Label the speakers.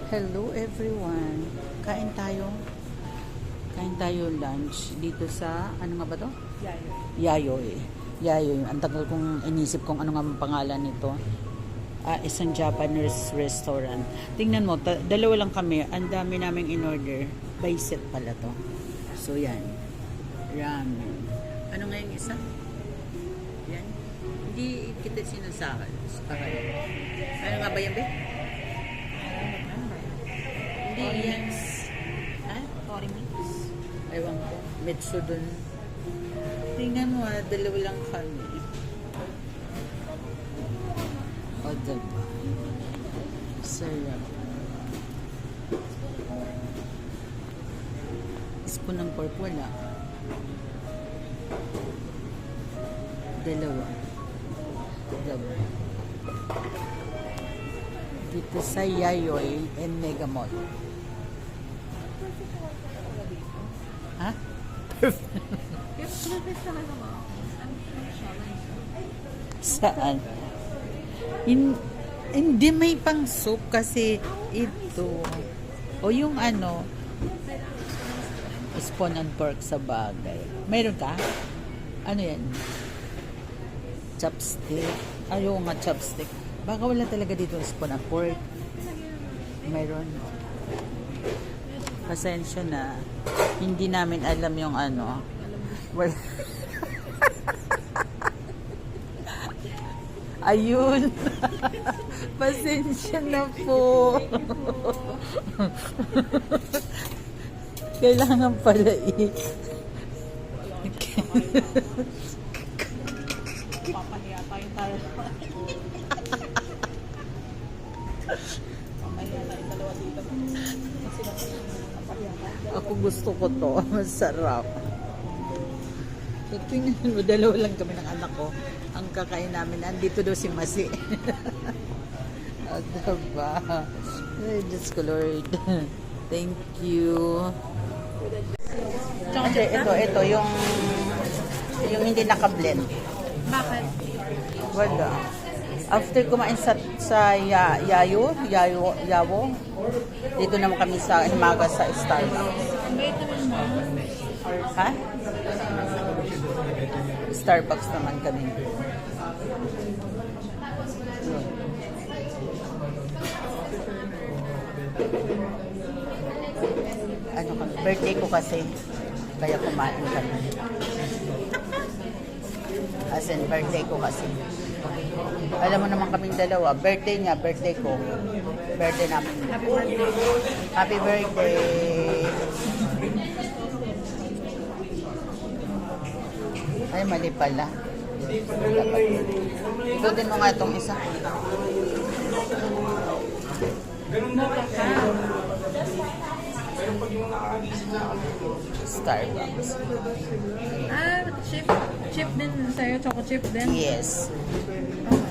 Speaker 1: Hello everyone. Kain tayo. Kain tayo lunch dito sa ano nga ba 'to? Yayoy. Yayoy. Ang tagal kong inisip kung ano nga ang pangalan nito. Isang Japanese restaurant. Tingnan mo, dalawa lang kami. Ang dami naming in-order. By set pala to. So yan. Ramen. Ano nga yung isa? Yan. Hindi kita sinasakal. Ano nga ba yan, be? Hindi yan. Ha?
Speaker 2: Tori mix.
Speaker 1: Ewan ko. Metso dun. Tingnan mo dalawa lang kami. O, diba? Sarap. Spoon ng pork wala. Dalawa. Diba? Dito sa Yayoy and Mega Mall. Ha? Saan? Hindi may pang soup kasi ito. O yung ano, spoon and pork sa bagay. Mayroon ka? Ano yan? Chopstick. Ayaw nga chopstick. Baka wala talaga dito spoon and pork. Mayroon. Pasensya na. Hindi namin alam yung ano. Well, ayun. Pasensya na po. Kailangan pala
Speaker 2: Papahiya tayo tayo. Papahiya tayo dalawa dito.
Speaker 1: Ako gusto ko to. Masarap. So, tingnan mo, dalawa lang kami ng anak ko. Ang kakain namin, andito daw si Masi. Diba? Ay, Diyos ko, Lord. Thank you. Ito, yung hindi naka-blend.
Speaker 2: Bakit?
Speaker 1: Wala. After kumain sa Yawo, dito naman kami sa Himaga sa Starbucks.
Speaker 2: Ang bait naman mo.
Speaker 1: Ha? Starbucks naman kami. Ano kami? Birthday ko kasi. Kaya kumain kami. As in, birthday ko kasi. Alam mo naman kaming dalawa. Birthday niya, birthday ko. Birthday namin.
Speaker 2: Happy birthday.
Speaker 1: Happy birthday! Ay, mali pala. Ikutin mo nga itong isa.
Speaker 2: Mocha ka.
Speaker 1: Starbucks.
Speaker 2: Chip din sa'yo. Choco chip din.
Speaker 1: Yes.
Speaker 2: Okay.